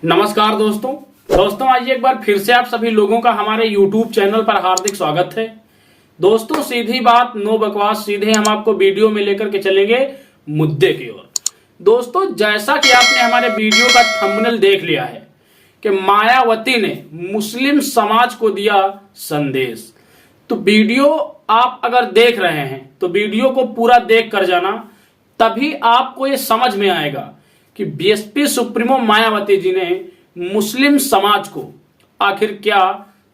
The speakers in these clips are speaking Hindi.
नमस्कार दोस्तों आज एक बार फिर से आप सभी लोगों का हमारे YouTube चैनल पर हार्दिक स्वागत है। दोस्तों सीधी बात, नो बकवास, सीधे हम आपको वीडियो में लेकर के चलेंगे मुद्दे की ओर। दोस्तों जैसा कि आपने हमारे वीडियो का थंबनेल देख लिया है कि मायावती ने मुस्लिम समाज को दिया संदेश, तो वीडियो आप अगर देख रहे हैं तो वीडियो को पूरा देख कर जाना, तभी आपको ये समझ में आएगा कि बीएसपी सुप्रीमो मायावती जी ने मुस्लिम समाज को आखिर क्या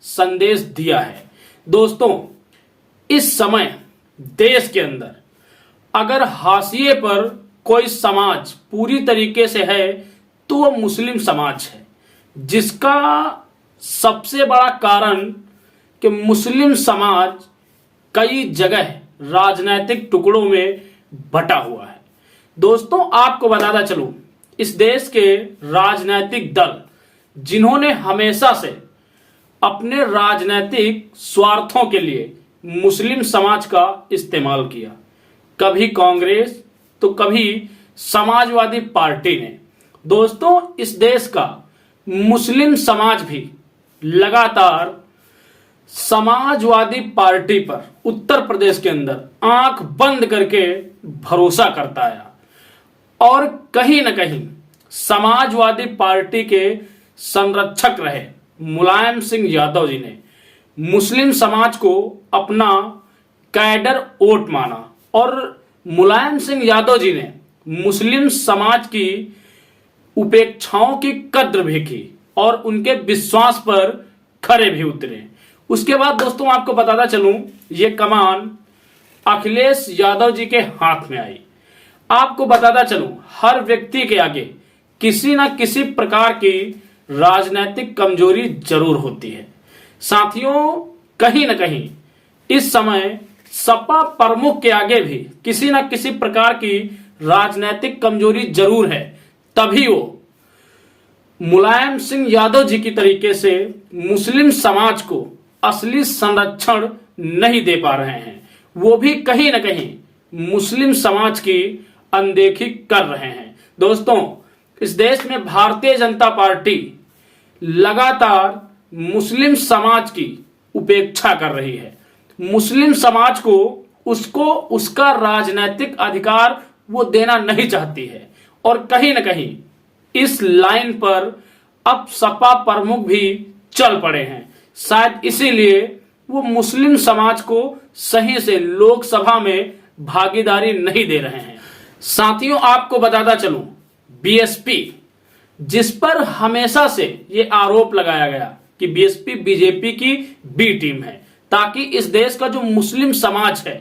संदेश दिया है। दोस्तों इस समय देश के अंदर अगर हाशिए पर कोई समाज पूरी तरीके से है तो वो मुस्लिम समाज है, जिसका सबसे बड़ा कारण कि मुस्लिम समाज कई जगह राजनीतिक टुकड़ों में बटा हुआ है। दोस्तों आपको बताता चलूं, इस देश के राजनीतिक दल जिन्होंने हमेशा से अपने राजनीतिक स्वार्थों के लिए मुस्लिम समाज का इस्तेमाल किया, कभी कांग्रेस तो कभी समाजवादी पार्टी ने। दोस्तों इस देश का मुस्लिम समाज भी लगातार समाजवादी पार्टी पर उत्तर प्रदेश के अंदर आंख बंद करके भरोसा करता है, और कहीं न कहीं समाजवादी पार्टी के संरक्षक रहे मुलायम सिंह यादव जी ने मुस्लिम समाज को अपना कैडर वोट माना, और मुलायम सिंह यादव जी ने मुस्लिम समाज की उपेक्षाओं की कद्र भी की और उनके विश्वास पर खरे भी उतरे। उसके बाद दोस्तों आपको बताता चलूं, ये कमान अखिलेश यादव जी के हाथ में आई। आपको बताता चलूं, हर व्यक्ति के आगे किसी न किसी प्रकार की राजनीतिक कमजोरी जरूर होती है। साथियों कहीं न कहीं इस समय सपा प्रमुख के आगे भी किसी न किसी प्रकार की राजनीतिक कमजोरी जरूर है, तभी वो मुलायम सिंह यादव जी की तरीके से मुस्लिम समाज को असली संरक्षण नहीं दे पा रहे हैं। वो भी कहीं न कहीं मुस्लिम समाज की अनदेखी कर रहे हैं। दोस्तों इस देश में भारतीय जनता पार्टी लगातार मुस्लिम समाज की उपेक्षा कर रही है। मुस्लिम समाज को उसका राजनीतिक अधिकार वो देना नहीं चाहती है, और कहीं न कहीं इस लाइन पर अब सपा प्रमुख भी चल पड़े हैं। शायद इसीलिए वो मुस्लिम समाज को सही से लोकसभा में भागीदारी नहीं दे रहे हैं। साथियों आपको बताता चलूं, बीएसपी जिस पर हमेशा से ये आरोप लगाया गया कि बीएसपी बीजेपी की बी टीम है, ताकि इस देश का जो मुस्लिम समाज है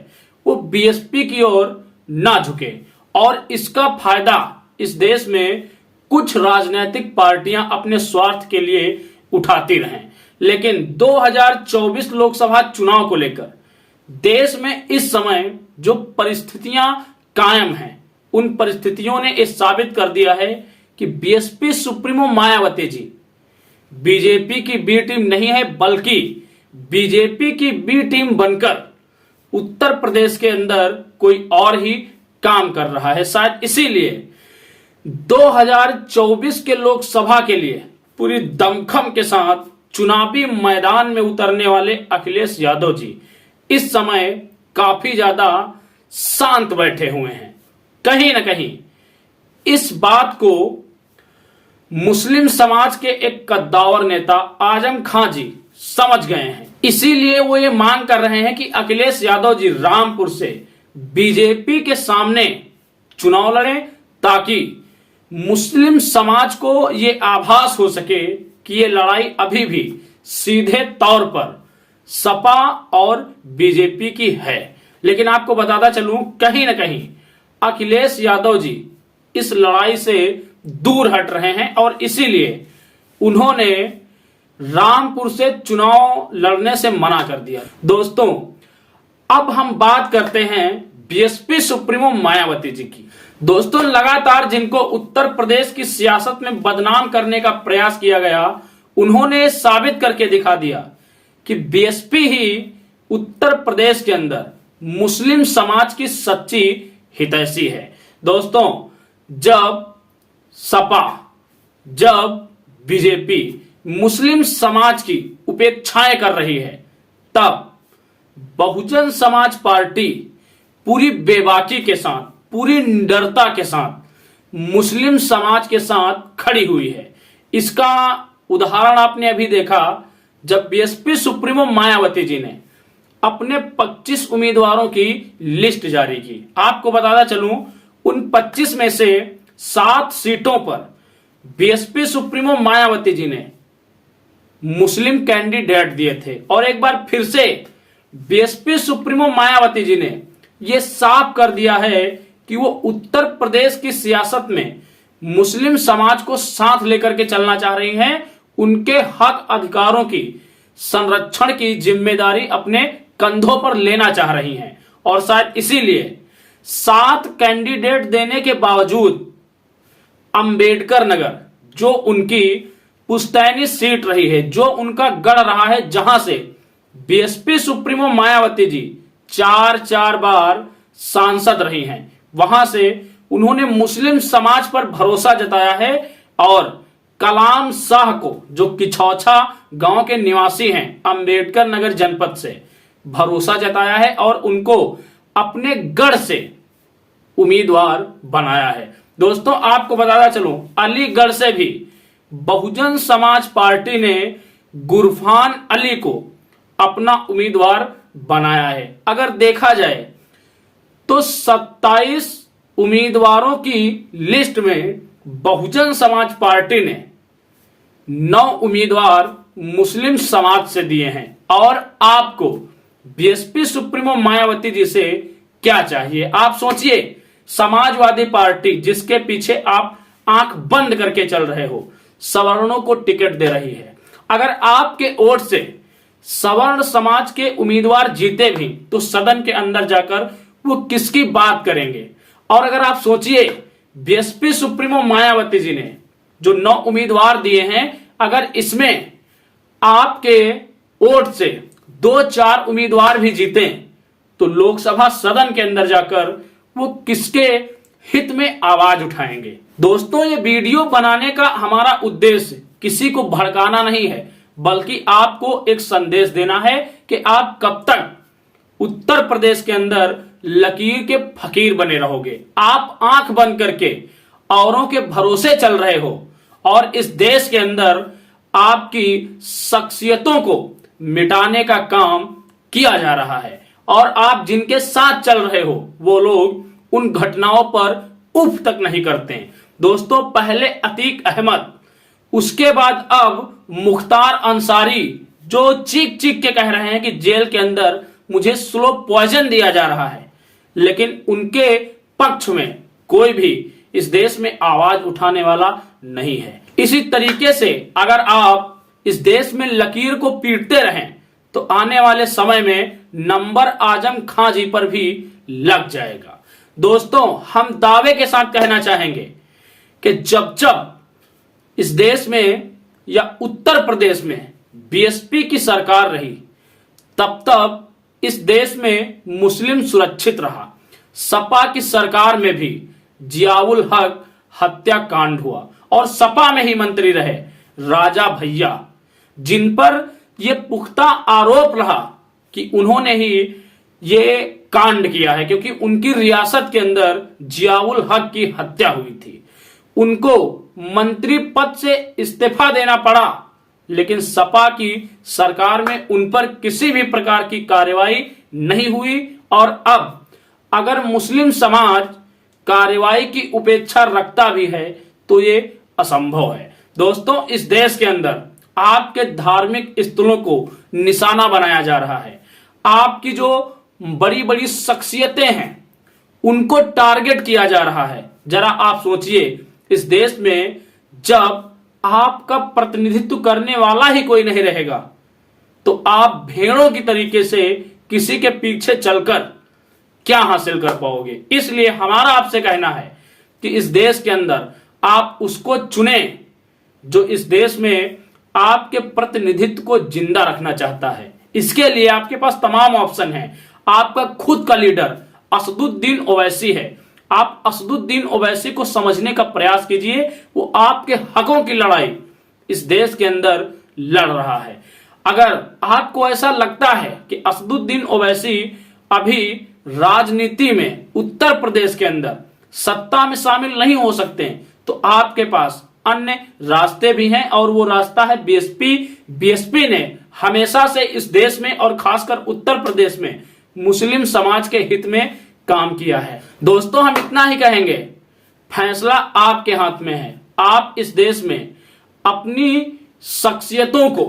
वो बीएसपी की ओर ना झुके, और इसका फायदा इस देश में कुछ राजनीतिक पार्टियां अपने स्वार्थ के लिए उठाती रहें। लेकिन 2024 लोकसभा चुनाव को लेकर देश में इस समय जो परिस्थितियां कायम हैं, उन परिस्थितियों ने यह साबित कर दिया है कि BSP supremo Mayawati ji BJP की बी टीम नहीं है, बल्कि बीजेपी की बी टीम बनकर उत्तर प्रदेश के अंदर कोई और ही काम कर रहा है। शायद इसीलिए 2024 के लोकसभा के लिए पूरी दमखम के साथ चुनावी मैदान में उतरने वाले अखिलेश यादव जी इस समय काफी ज्यादा शांत बैठे हुए हैं। कहीं न कहीं इस बात को मुस्लिम समाज के एक कद्दावर नेता आजम खां जी समझ गए हैं, इसीलिए वो ये मांग कर रहे हैं कि अखिलेश यादव जी रामपुर से बीजेपी के सामने चुनाव लड़ें, ताकि मुस्लिम समाज को ये आभास हो सके कि ये लड़ाई अभी भी सीधे तौर पर सपा और बीजेपी की है। लेकिन आपको बताता चलूं, कहीं न कहीं अखिलेश यादव जी इस लड़ाई से दूर हट रहे हैं, और इसीलिए उन्होंने रामपुर से चुनाव लड़ने से मना कर दिया। दोस्तों अब हम बात करते हैं बीएसपी सुप्रीमो मायावती जी की। दोस्तों लगातार जिनको उत्तर प्रदेश की सियासत में बदनाम करने का प्रयास किया गया, उन्होंने साबित करके दिखा दिया कि बीएसपी ही उत्तर प्रदेश के अंदर मुस्लिम समाज की सच्ची हितैषी है। दोस्तों जब सपा, जब बीजेपी मुस्लिम समाज की उपेक्षाएं कर रही है, तब बहुजन समाज पार्टी पूरी बेबाकी के साथ, पूरी निडरता के साथ मुस्लिम समाज के साथ खड़ी हुई है। इसका उदाहरण आपने अभी देखा जब बीएसपी सुप्रीमो मायावती जी ने अपने 25 उम्मीदवारों की लिस्ट जारी की। आपको बताता चलूं, उन 25 में से 7 सीटों पर बीएसपी सुप्रीमो मायावती जी ने मुस्लिम कैंडिडेट दिए थे। और एक बार फिर से बीएसपी सुप्रीमो मायावती जी ने यह साफ कर दिया है कि वो उत्तर प्रदेश की सियासत में मुस्लिम समाज को साथ लेकर के चलना चाह रही हैं। उनके हक अधिकारों की संरक्षण की जिम्मेदारी अपने कंधों पर लेना चाह रही हैं। और शायद इसीलिए 7 कैंडिडेट देने के बावजूद अंबेडकर नगर, जो उनकी पुश्तैनी सीट रही है, जो उनका गढ़ रहा है, जहां से बीएसपी सुप्रीमो मायावती जी 4 बार सांसद रही हैं, वहां से उन्होंने मुस्लिम समाज पर भरोसा जताया है। और कलाम शाह को, जो किछौछा गांव के निवासी हैं अंबेडकर नगर जनपद से, भरोसा जताया है और उनको अपने गढ़ से उम्मीदवार बनाया है। दोस्तों, आपको बताता चलूं, अलीगढ़ से भी बहुजन समाज पार्टी ने गुरफान अली को अपना उम्मीदवार बनाया है। अगर देखा जाए तो 27 उम्मीदवारों की लिस्ट में बहुजन समाज पार्टी ने 9 उम्मीदवार मुस्लिम समाज से दिए हैं। और आपको बीएसपी सुप्रीमो मायावती जी से क्या चाहिए? आप सोचिए, समाजवादी पार्टी जिसके पीछे आप आंख बंद करके चल रहे हो, सवर्णों को टिकट दे रही है। अगर आपके वोट से सवर्ण समाज के उम्मीदवार जीते भी तो सदन के अंदर जाकर वो किसकी बात करेंगे? और अगर आप सोचिए, बीएसपी सुप्रीमो मायावती जी ने जो 9 उम्मीदवार दिए हैं, अगर इसमें आपके वोट से 2-4 उम्मीदवार भी जीते तो लोकसभा सदन के अंदर जाकर वो किसके हित में आवाज उठाएंगे? दोस्तों, ये वीडियो बनाने का हमारा उद्देश्य किसी को भड़काना नहीं है, बल्कि आपको एक संदेश देना है कि आप कब तक उत्तर प्रदेश के अंदर लकीर के फकीर बने रहोगे। आप आंख बंद करके औरों के भरोसे चल रहे हो और इस देश के अंदर आपकी शख्सियतों को मिटाने का काम किया जा रहा है। और आप जिनके साथ चल रहे हो वो लोग उन घटनाओं पर उफ तक नहीं करते। दोस्तों, पहले अतीक अहमद, उसके बाद अब मुख्तार अंसारी, जो चीख चीख के कह रहे हैं कि जेल के अंदर मुझे स्लो पॉइजन दिया जा रहा है, लेकिन उनके पक्ष में कोई भी इस देश में आवाज उठाने वाला नहीं है। इसी तरीके से अगर आप इस देश में लकीर को पीटते रहें तो आने वाले समय में नंबर आजम खां जी पर भी लग जाएगा। दोस्तों, हम दावे के साथ कहना चाहेंगे कि जब जब इस देश में या उत्तर प्रदेश में बीएसपी की सरकार रही, तब तब इस देश में मुस्लिम सुरक्षित रहा। सपा की सरकार में भी जियाउल हक हत्याकांड हुआ और सपा में ही मंत्री रहे राजा भैया, जिन पर यह पुख्ता आरोप रहा कि उन्होंने ही ये कांड किया है, क्योंकि उनकी रियासत के अंदर जियाउल हक की हत्या हुई थी। उनको मंत्री पद से इस्तीफा देना पड़ा, लेकिन सपा की सरकार में उन पर किसी भी प्रकार की कार्रवाई नहीं हुई। और अब अगर मुस्लिम समाज कार्रवाई की उपेक्षा रखता भी है तो ये असंभव है। दोस्तों, इस देश के अंदर आपके धार्मिक स्थलों को निशाना बनाया जा रहा है। आपकी जो बड़ी बड़ी शख्सियतें हैं उनको टारगेट किया जा रहा है। जरा आप सोचिए, इस देश में जब आपका प्रतिनिधित्व करने वाला ही कोई नहीं रहेगा तो आप भेड़ों की तरीके से किसी के पीछे चलकर क्या हासिल कर पाओगे? इसलिए हमारा आपसे कहना है कि इस देश के अंदर आप उसको चुने जो इस देश में आपके प्रतिनिधित्व को जिंदा रखना चाहता है। इसके लिए आपके पास तमाम ऑप्शन हैं। आपका खुद का लीडर असदुद्दीन ओवैसी है। आप असदुद्दीन ओवैसी को समझने का प्रयास कीजिए। वो आपके हकों की लड़ाई इस देश के अंदर लड़ रहा है। अगर आपको ऐसा लगता है कि असदुद्दीन ओवैसी अभी राजनीति में उत्तर प्रदेश के अंदर सत्ता में शामिल नहीं हो सकते हैं, तो आपके पास अन्य रास्ते भी हैं और वो रास्ता है बीएसपी। बीएसपी ने हमेशा से इस देश में और खासकर उत्तर प्रदेश में मुस्लिम समाज के हित में काम किया है। दोस्तों, हम इतना ही कहेंगे, फैसला आपके हाथ में है। आप इस देश में अपनी शख्सियतों को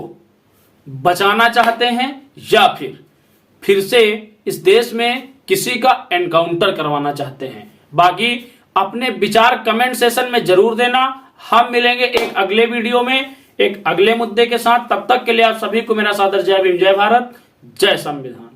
बचाना चाहते हैं या फिर से इस देश में किसी का एनकाउंटर करवाना चाहते हैं। बाकी अपने विचार कमेंट सेशन में जरूर देना। हम मिलेंगे एक अगले वीडियो में एक अगले मुद्दे के साथ। तब तक के लिए आप सभी को मेरा सादर जय भीम, जय भारत, जय संविधान।